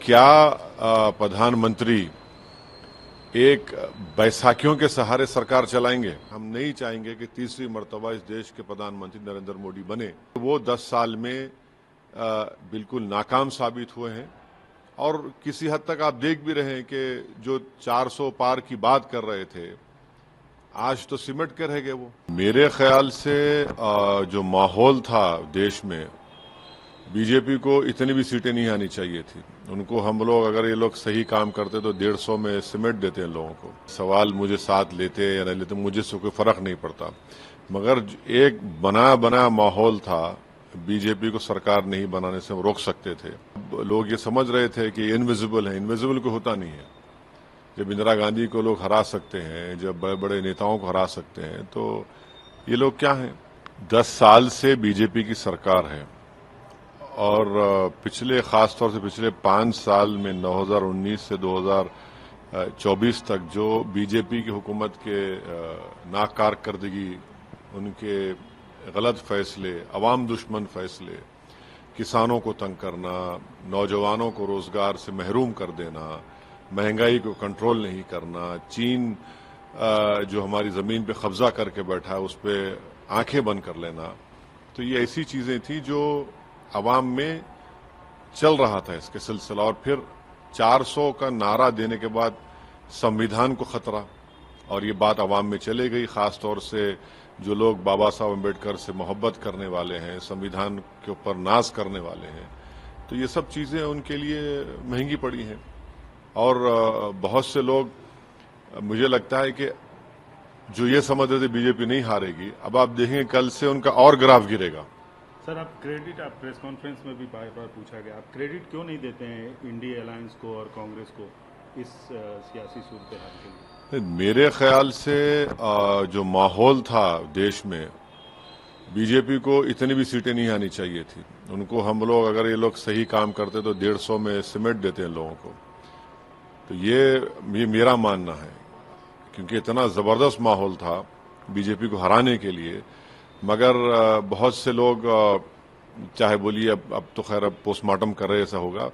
क्या प्रधानमंत्री एक बैसाखियों के सहारे सरकार चलाएंगे? हम नहीं चाहेंगे कि तीसरी मर्तबा इस देश के प्रधानमंत्री नरेंद्र मोदी बने। वो 10 साल में बिल्कुल नाकाम साबित हुए हैं और किसी हद तक आप देख भी रहे हैं कि जो 400 पार की बात कर रहे थे, आज तो सिमट के रह गए वो। मेरे ख्याल से जो माहौल था देश में, बीजेपी को इतनी भी सीटें नहीं आनी चाहिए थी। उनको हम लोग, अगर ये लोग सही काम करते तो 150 में सिमट देते हैं लोगों को। सवाल मुझे साथ लेते या नहीं लेते मुझे से कोई फर्क नहीं पड़ता, मगर एक बना बना माहौल था, बीजेपी को सरकार नहीं बनाने से रोक सकते थे। लोग ये समझ रहे थे कि इनविजिबल है, इनविजिबल को होता नहीं है। जब इंदिरा गांधी को लोग हरा सकते हैं, जब बड़े बड़े नेताओं को हरा सकते हैं, तो ये लोग क्या हैं? 10 साल से बीजेपी की सरकार है और पिछले, खासतौर से पिछले 5 साल में 2019 से 2024 तक जो बीजेपी की हुकूमत के नाकारकर्दगी, उनके गलत फैसले, अवाम दुश्मन फैसले, किसानों को तंग करना, नौजवानों को रोजगार से महरूम कर देना, महंगाई को कंट्रोल नहीं करना, चीन जो हमारी जमीन पे कब्जा करके बैठा है उस पर आंखें बंद कर लेना, तो ये ऐसी चीजें थी जो अवाम में चल रहा था इसके सिलसिला। और फिर 400 का नारा देने के बाद संविधान को खतरा, और ये बात अवाम में चले गई। खासतौर से जो लोग बाबा साहब अम्बेडकर से मोहब्बत करने वाले हैं, संविधान के ऊपर नाज करने वाले हैं, तो ये सब चीजें उनके लिए महंगी पड़ी हैं। और बहुत से लोग, मुझे लगता है कि जो ये समझ रहे थे बीजेपी नहीं हारेगी, अब आप देखेंगे कल से उनका और ग्राफ गिरेगा। सर, आप क्रेडिट, आप प्रेस कॉन्फ्रेंस में भी बार बार पूछा गया, आप क्रेडिट क्यों नहीं देते हैं इंडिया अलायंस को और कांग्रेस को इस सियासी सूरत हाल के लिए? मेरे ख्याल से जो माहौल था देश में, बीजेपी को इतनी भी सीटें नहीं आनी चाहिए थी। उनको हम लोग, अगर ये लोग सही काम करते तो 150 में सिमट देते हैं लोगों को। तो ये मेरा मानना है, क्योंकि इतना जबरदस्त माहौल था बीजेपी को हराने के लिए। मगर बहुत से लोग, चाहे बोलिए अब तो खैर अब पोस्टमार्टम कर रहे, ऐसा होगा,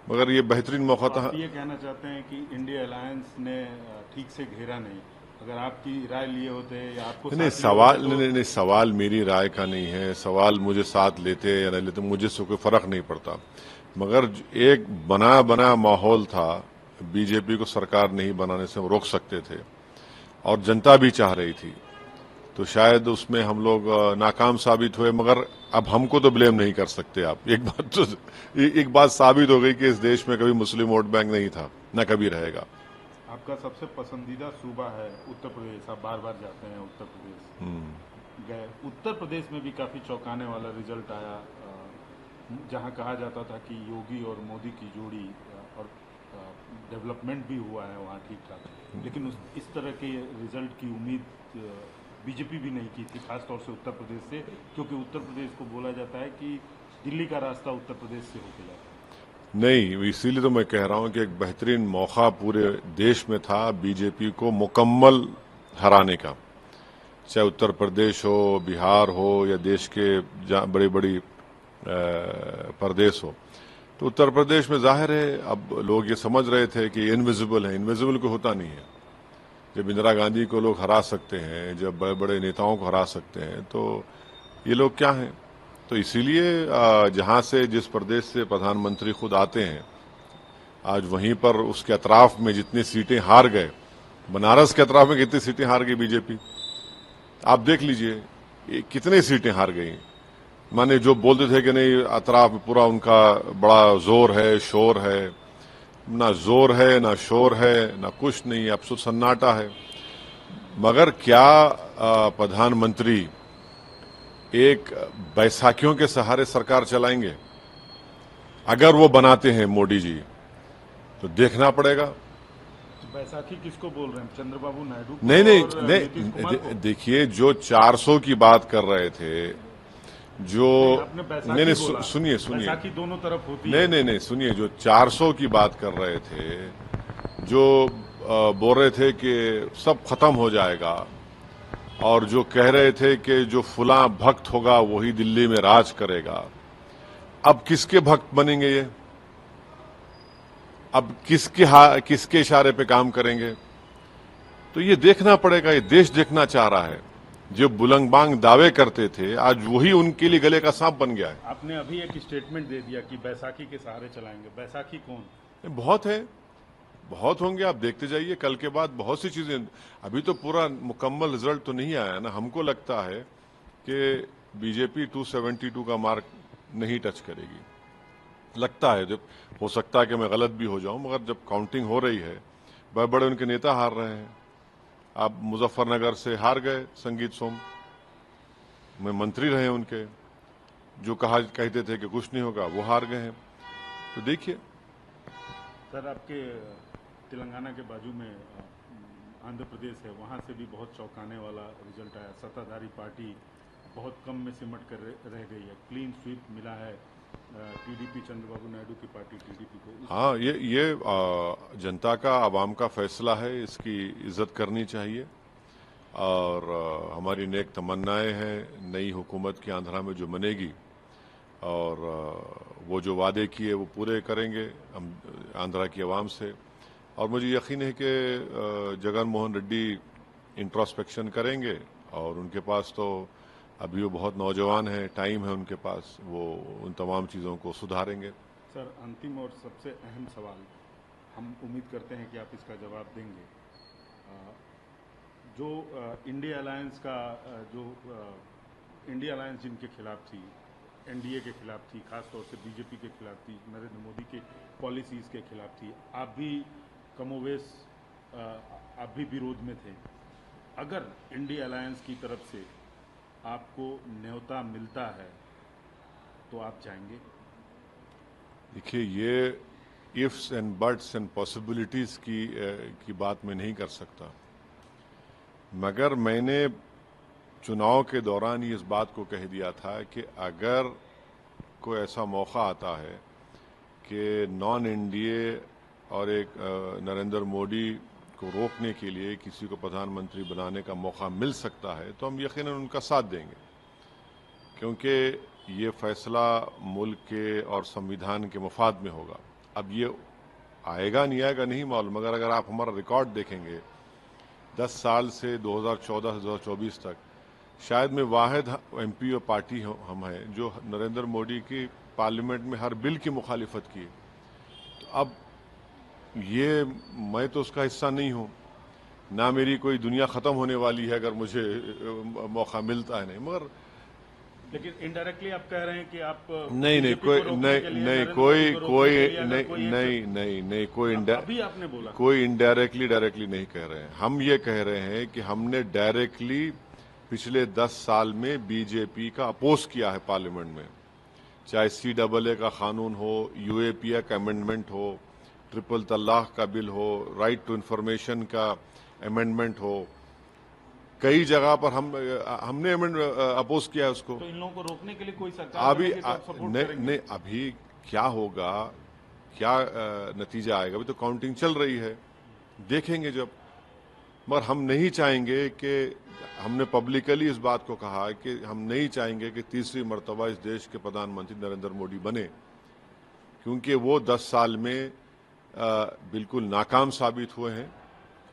मगर ये बेहतरीन मौका था। आप ये कहना चाहते हैं कि इंडिया अलायंस ने ठीक से घेरा नहीं? अगर आपकी राय लिए होते या आपको नहीं, सवाल मेरी राय का नहीं है। सवाल मुझे साथ लेते या नहीं लेते मुझे से कोई फर्क नहीं पड़ता, मगर एक बना बना माहौल था, बीजेपी को सरकार नहीं बनाने से रोक सकते थे और जनता भी चाह रही थी, तो शायद उसमें हम लोग नाकाम साबित हुए। मगर अब हमको तो ब्लेम नहीं कर सकते आप। एक बात साबित हो गई कि इस देश में कभी मुस्लिम वोट बैंक नहीं था, न कभी रहेगा। आपका सबसे पसंदीदा सूबा है उत्तर प्रदेश, आप बार बार जाते हैं उत्तर प्रदेश। गए उत्तर प्रदेश में भी काफी चौंकाने वाला रिजल्ट आया, जहां कहा जाता था कि योगी और मोदी की जोड़ी, और डेवलपमेंट भी हुआ है वहां ठीक ठाक, लेकिन इस तरह के रिजल्ट की उम्मीद बीजेपी भी नहीं की थी, खासतौर से उत्तर प्रदेश से, क्योंकि उत्तर प्रदेश को बोला जाता है कि दिल्ली का रास्ता उत्तर प्रदेश से होके जाता है। नहीं, इसीलिए तो मैं कह रहा हूं कि एक बेहतरीन मौका पूरे देश में था बीजेपी को मुकम्मल हराने का, चाहे उत्तर प्रदेश हो, बिहार हो, या देश के बड़ी बड़ी प्रदेश हो। तो उत्तर प्रदेश में जाहिर है अब लोग ये समझ रहे थे कि इनविजिबल है, इनविजिबल को होता नहीं है। जब इंदिरा गांधी को लोग हरा सकते हैं, जब बड़े बड़े नेताओं को हरा सकते हैं, तो ये लोग क्या हैं? तो इसीलिए जहां से, जिस प्रदेश से प्रधानमंत्री खुद आते हैं, आज वहीं पर उसके अतराफ में जितनी सीटें हार गए, बनारस के अतराफ में कितनी सीटें हार गई बीजेपी, आप देख लीजिए कितनी सीटें हार गई। माने जो बोलते थे कि नहीं अतराफ में पूरा उनका बड़ा जोर है, शोर है, ना जोर है, ना शोर है, ना कुछ नहीं, अब तो सन्नाटा है। मगर क्या प्रधानमंत्री एक बैसाखियों के सहारे सरकार चलाएंगे? अगर वो बनाते हैं मोदी जी, तो देखना पड़ेगा। बैसाखी किसको बोल रहे हैं? चंद्रबाबू नायडू? नहीं, देखिए, जो 400 की बात कर रहे थे, जो नहीं, सुनिए बैसाखी दोनों तरफ होती है। नहीं, सुनिए, जो 400 की बात कर रहे थे, जो बोल रहे थे कि सब खत्म हो जाएगा, और जो कह रहे थे कि जो फुला भक्त होगा वही दिल्ली में राज करेगा, अब किसके भक्त बनेंगे ये? अब किसके इशारे पे काम करेंगे, तो ये देखना पड़ेगा। ये देश देखना चाह रहा है। जो बुलंगबांग दावे करते थे, आज वही उनके लिए गले का सांप बन गया है। आपने अभी एक स्टेटमेंट दे दिया कि बैसाखी के सहारे चलाएंगे। बैसाखी कौन? बहुत है, बहुत होंगे, आप देखते जाइए। कल के बाद बहुत सी चीजें, अभी तो पूरा मुकम्मल रिजल्ट तो नहीं आया ना। हमको लगता है कि बीजेपी 272 का मार्क नहीं टच करेगी, लगता है। जब हो सकता है कि मैं गलत भी हो जाऊं, मगर जब काउंटिंग हो रही है, बड़े बड़े उनके नेता हार रहे हैं। आप मुजफ्फरनगर से हार गए संगीत सोम, में मंत्री रहे उनके, जो कहते थे कि कुछ नहीं होगा, वो हार गए हैं। तो देखिए सर, आपके तेलंगाना के बाजू में आंध्र प्रदेश है, वहाँ से भी बहुत चौंकाने वाला रिजल्ट आया। सत्ताधारी पार्टी बहुत कम में सिमट कर रह गई है। क्लीन स्वीप मिला है टीडीपी, चंद्रबाबू नायडू की पार्टी टीडीपी को। हाँ, ये जनता का, आवाम का फैसला है, इसकी इज्जत करनी चाहिए। और हमारी नेक तमन्नाएं हैं नई हुकूमत की आंध्रा में जो बनेगी, और वो जो वादे किए वो पूरे करेंगे हम आंध्रा की आवाम से। और मुझे यकीन है कि जगन मोहन रेड्डी इंट्रोस्पेक्शन करेंगे, और उनके पास तो अभी वो बहुत नौजवान हैं, टाइम है उनके पास, वो उन तमाम चीज़ों को सुधारेंगे। सर, अंतिम और सबसे अहम सवाल, हम उम्मीद करते हैं कि आप इसका जवाब देंगे। जो इंडिया अलायंस का जो इंडिया अलायंस जिनके खिलाफ थी, एनडीए के खिलाफ थी, खासतौर से बीजेपी के खिलाफ थी, नरेंद्र मोदी के पॉलिसीज़ के खिलाफ थी, आप भी कमोवेश आप भी विरोध में थे। अगर इंडिया अलायंस की तरफ से आपको न्योता मिलता है तो आप जाएंगे? देखिए, ये ifs and buts and possibilities की बात मैं नहीं कर सकता, मगर मैंने चुनाव के दौरान ही इस बात को कह दिया था कि अगर कोई ऐसा मौका आता है कि नॉन एनडीए और एक नरेंद्र मोदी को रोकने के लिए किसी को प्रधानमंत्री बनाने का मौका मिल सकता है, तो हम यकीनन उनका साथ देंगे, क्योंकि ये फैसला मुल्क के और संविधान के मफाद में होगा। अब ये आएगा नहीं आएगा नहीं मालूम, मगर अगर आप हमारा रिकॉर्ड देखेंगे 10 साल से 2014 से 2024 तक, शायद मैं वाहिद एमपी और पार्टी हम हैं जो नरेंद्र मोदी की पार्लियामेंट में हर बिल की मुखालिफत की। तो अब ये मैं तो उसका हिस्सा नहीं हूँ, ना मेरी कोई दुनिया ख़त्म होने वाली है अगर मुझे मौका मिलता है, नहीं। मगर लेकिन इनडायरेक्टली आप कह रहे हैं कि आप नहीं कोई इनडायरेक्टली डायरेक्टली नहीं कह रहे हैं। हम ये कह रहे हैं कि हमने डायरेक्टली पिछले 10 साल में बीजेपी का अपोज किया है पार्लियामेंट में, चाहे CAA का कानून हो, UAPA का अमेंडमेंट हो, ट्रिपल तलाक का बिल हो, राइट टू इंफॉर्मेशन का अमेंडमेंट हो, कई जगह पर हमने अपोज किया है उसको। तो इन लोगों को रोकने के लिए कोई सरकार अभी नहीं, अभी क्या होगा, क्या नतीजा आएगा, अभी तो काउंटिंग चल रही है, देखेंगे जब। मगर हम नहीं चाहेंगे कि, हमने पब्लिकली इस बात को कहा है कि हम नहीं चाहेंगे कि तीसरी मर्तबा इस देश के प्रधानमंत्री नरेंद्र मोदी बने, क्योंकि वो 10 साल में बिल्कुल नाकाम साबित हुए हैं।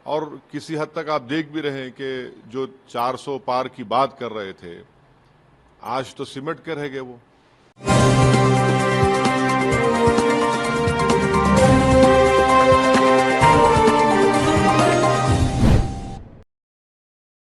और किसी हद तक आप देख भी रहे हैं कि जो 400 पार की बात कर रहे थे, आज तो सिमट के रह गए वो।